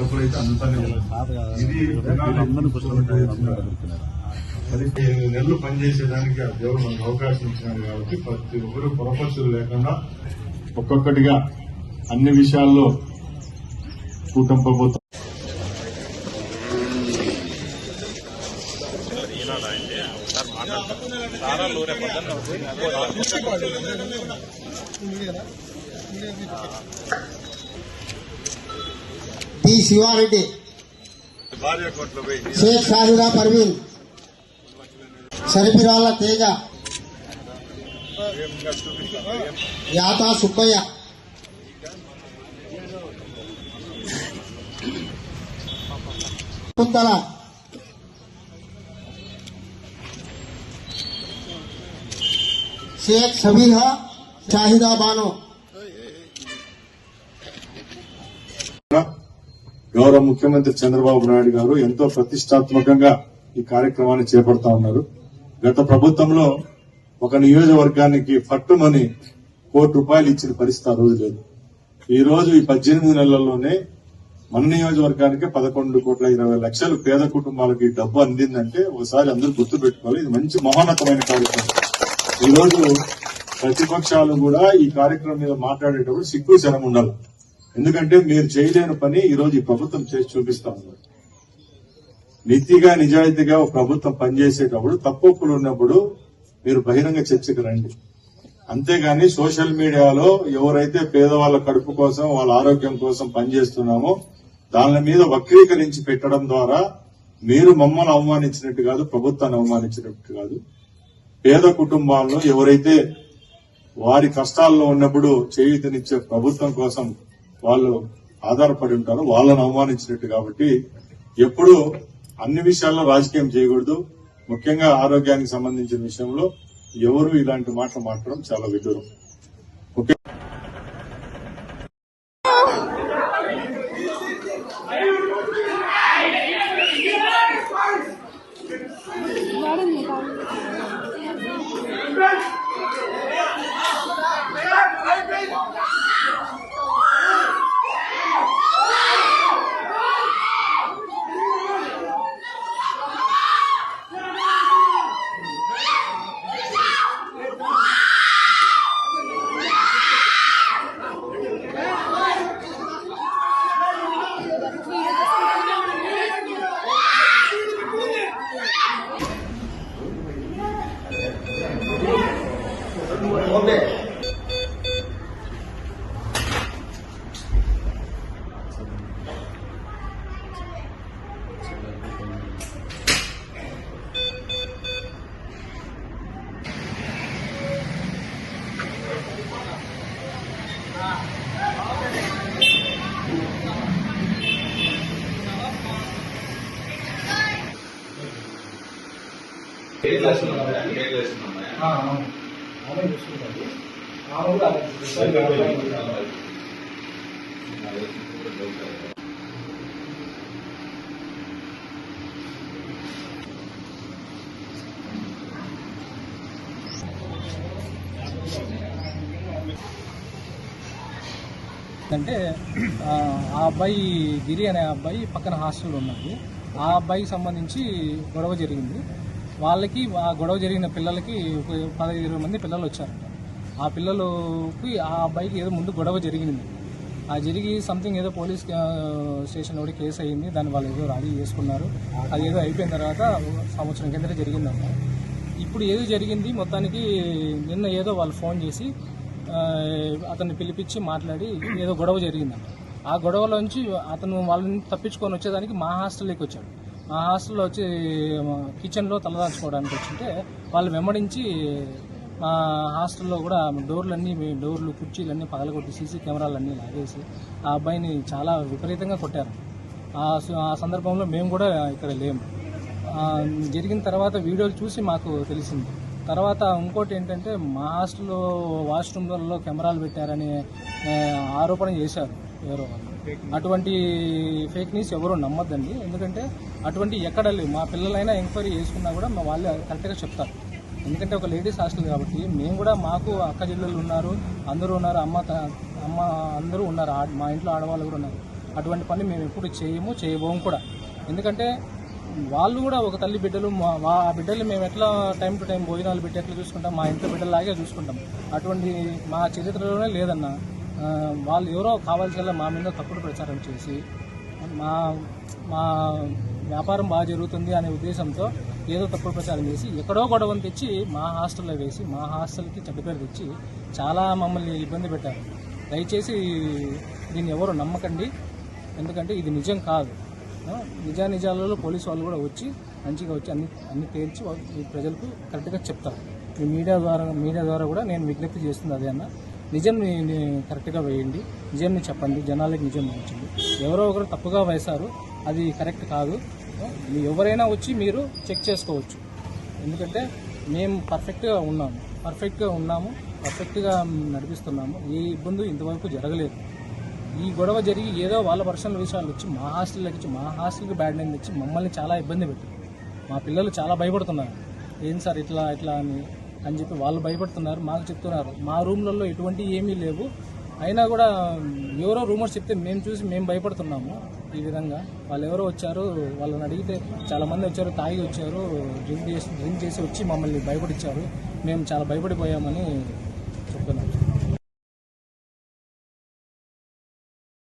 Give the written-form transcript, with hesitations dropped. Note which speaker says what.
Speaker 1: డబ్బులు అయితే అందుతానే ఇది 8 నెలలు పనిచేసేదానికి ఆ దేవుడు మనకు అవకాశం ఇచ్చినాడు కాబట్టి ప్రతి ఒక్కరు పొరపచ్చులు లేకుండా ఒక్కొక్కటిగా అన్ని విషయాల్లో కూటమి ప్రభుత్వం
Speaker 2: టి శివారెడ్డి, షేక్ షాహిరా పర్వీన్, సరిపిరాల తేజ, యాతా సుబ్బయ్య, కుంతల, షేక్ సబీహా, షాహిదా బాను.
Speaker 1: గౌరవ ముఖ్యమంత్రి చంద్రబాబు నాయుడు గారు ఎంతో ప్రతిష్టాత్మకంగా ఈ కార్యక్రమాన్ని చేపడతా ఉన్నారు. గత ప్రభుత్వంలో ఒక నియోజకవర్గానికి పట్టుమని ₹1 ఇచ్చిన పరిస్థితి ఆ రోజు లేదు. ఈ రోజు ఈ 18 నెలల్లోనే మన నియోజకవర్గానికి 11,20,00,000 పేద కుటుంబాలకి డబ్బు అందిందంటే ఒకసారి అందరూ గుర్తు పెట్టుకోవాలి. ఇది మంచి మహోన్నతమైన కార్యక్రమం. ఈ రోజు ప్రతిపక్షాలు కూడా ఈ కార్యక్రమం మీద మాట్లాడేటప్పుడు సిగ్గు శరం ఉండాలి. ఎందుకంటే మీరు చేయలేని పని ఈ రోజు ఈ ప్రభుత్వం చేసి చూపిస్తా ఉన్నారు. నీతిగా నిజాయితీగా ఒక ప్రభుత్వం పనిచేసేటప్పుడు తప్పులు ఉన్నప్పుడు మీరు బహిరంగ చర్చకు రండి. అంతేగాని సోషల్ మీడియాలో ఎవరైతే పేదవాళ్ల కడుపు కోసం వాళ్ళ ఆరోగ్యం కోసం పనిచేస్తున్నామో దాని మీద వక్రీకరించి పెట్టడం ద్వారా మీరు మమ్మల్ని అవమానించినట్టు కాదు, ప్రభుత్వాన్ని అవమానించినట్టు కాదు. పేద కుటుంబాలను ఎవరైతే వారి కష్టాల్లో ఉన్నప్పుడు చేయూతనిచ్చే ప్రభుత్వం కోసం వాళ్ళు ఆధారపడి ఉంటారో వాళ్ళని అవమానించినట్టు. కాబట్టి ఎప్పుడూ అన్ని విషయాల్లో రాజకీయం చేయకూడదు. ముఖ్యంగా ఆరోగ్యానికి సంబంధించిన విషయంలో ఎవరు ఇలాంటి మాటలు మాట్లాడడం చాలా విడ్డూరం.
Speaker 3: అంటే ఆ అబ్బాయి గిరి అనే అబ్బాయి పక్కన హాస్టల్లో ఉన్నది. ఆ అబ్బాయికి సంబంధించి గొడవ జరిగింది. వాళ్ళకి ఆ గొడవ జరిగిన పిల్లలకి 15-20 మంది పిల్లలు వచ్చారంట. ఆ పిల్లలకి ఆ అబ్బాయికి ఏదో ముందు గొడవ జరిగింది. ఆ జరిగి సంథింగ్ ఏదో పోలీస్ స్టేషన్ ఒకటి కేసు అయ్యింది. దాన్ని వాళ్ళు ఏదో రెడీ చేసుకున్నారు. అది ఏదో అయిపోయిన తర్వాత సంవత్సరం కిందట జరిగిందంట. ఇప్పుడు ఏదో జరిగింది మొత్తానికి నిన్న ఏదో వాళ్ళు ఫోన్ చేసి అతన్ని పిలిపించి మాట్లాడి ఏదో గొడవ జరిగిందంట. ఆ గొడవలోంచి అతను వాళ్ళని తప్పించుకొని వచ్చేదానికి మా హాస్టల్లోకి వచ్చాడు. మా హాస్టల్లో వచ్చి కిచెన్లో తలదాచుకోవడానికి వచ్చింటే వాళ్ళు వెంబడించి మా హాస్టల్లో కూడా డోర్లు కుర్చీలన్నీ పగలగొట్టి సీసీ కెమెరాలన్నీ లాగేసి ఆ అబ్బాయిని చాలా విపరీతంగా కొట్టారు. ఆ సందర్భంలో మేము కూడా ఇక్కడ లేము. జరిగిన తర్వాత వీడియోలు చూసి మాకు తెలిసింది. తర్వాత ఇంకోటి ఏంటంటే మా హాస్టల్లో వాష్రూమ్లలో కెమెరాలు పెట్టారని ఆరోపణ చేశారు ఎవరో వాళ్ళు. అటువంటి ఫేక్ న్యూస్ ఎవరూ నమ్మద్దండి. ఎందుకంటే అటువంటి ఎక్కడ లేవు. మా పిల్లలైనా ఎంక్వైరీ చేసుకున్నా కూడా మా వాళ్ళు కరెక్ట్గా చెప్తారు. ఎందుకంటే ఒక లేడీస్ హాస్టల్ కాబట్టి మేము కూడా మాకు అక్క చెల్లెళ్ళు ఉన్నారు, అందరూ ఉన్నారు, అమ్మ అందరూ ఉన్నారు, మా ఇంట్లో ఆడవాళ్ళు కూడా ఉన్నారు. అటువంటి పని మేము ఎప్పుడు చేయబోము కూడా. ఎందుకంటే వాళ్ళు కూడా ఒక తల్లి బిడ్డలు, ఆ బిడ్డలు మేము ఎట్లా టైం టు టైం భోజనాలు పెట్టి ఎట్లా చూసుకుంటాం, మా ఇంట్లో బిడ్డలాగే చూసుకుంటాం. అటువంటి మా చరిత్రలోనే లేదన్న. వాళ్ళు ఎవరో కావాల్సిన మా మీద తప్పుడు ప్రచారం చేసి మా వ్యాపారం బాగా జరుగుతుంది అనే ఉద్దేశంతో ఏదో తప్పుడు ప్రచారం చేసి ఎక్కడో గొడవని తెచ్చి మా హాస్టల్లో వేసి మా హాస్టల్కి చెడ్డ పేరు తెచ్చి చాలా మమ్మల్ని ఇబ్బంది పెట్టారు. దయచేసి దీన్ని ఎవరు నమ్మకండి, ఎందుకంటే ఇది నిజం కాదు. నిజాలలో పోలీసు వాళ్ళు కూడా వచ్చి మంచిగా వచ్చి అన్ని తేల్చి ఈ ప్రజలకు కరెక్ట్గా చెప్తారు. ఈ మీడియా ద్వారా కూడా నేను విజ్ఞప్తి చేస్తుంది అదే అన్న, నిజం కరెక్ట్గా వేయండి, నిజంని చెప్పండి, జనాలకి నిజం వేయించండి. ఎవరో ఒకరు తప్పుగా వేశారు, అది కరెక్ట్ కాదు. ఎవరైనా వచ్చి మీరు చెక్ చేసుకోవచ్చు. ఎందుకంటే మేము పర్ఫెక్ట్గా ఉన్నాము, పర్ఫెక్ట్గా నడిపిస్తున్నాము. ఏ ఇబ్బంది ఇంతవరకు జరగలేదు. ఈ గొడవ జరిగి ఏదో వాళ్ళ పర్సనల్ విషయాలు వచ్చి మా హాస్టల్కి బ్యాడ్ నేమ్ తెచ్చి మమ్మల్ని చాలా ఇబ్బంది పెట్టారు. మా పిల్లలు చాలా భయపడుతున్నారు. ఏం సార్ ఇట్లా అని చెప్పి వాళ్ళు భయపడుతున్నారు. మాకు చెప్తున్నారు మా రూమ్లలో ఎటువంటి ఏమీ లేవు, అయినా కూడా ఎవరో రూమర్స్ చెప్తే మేము చూసి మేము భయపడుతున్నాము. ఈ విధంగా వాళ్ళు ఎవరో వచ్చారు, వాళ్ళని అడిగితే చాలామంది వచ్చారు, తాగి వచ్చారు, డ్రింక్ చేసి వచ్చి మమ్మల్ని భయపడిచ్చారు. మేము చాలా భయపడిపోయామని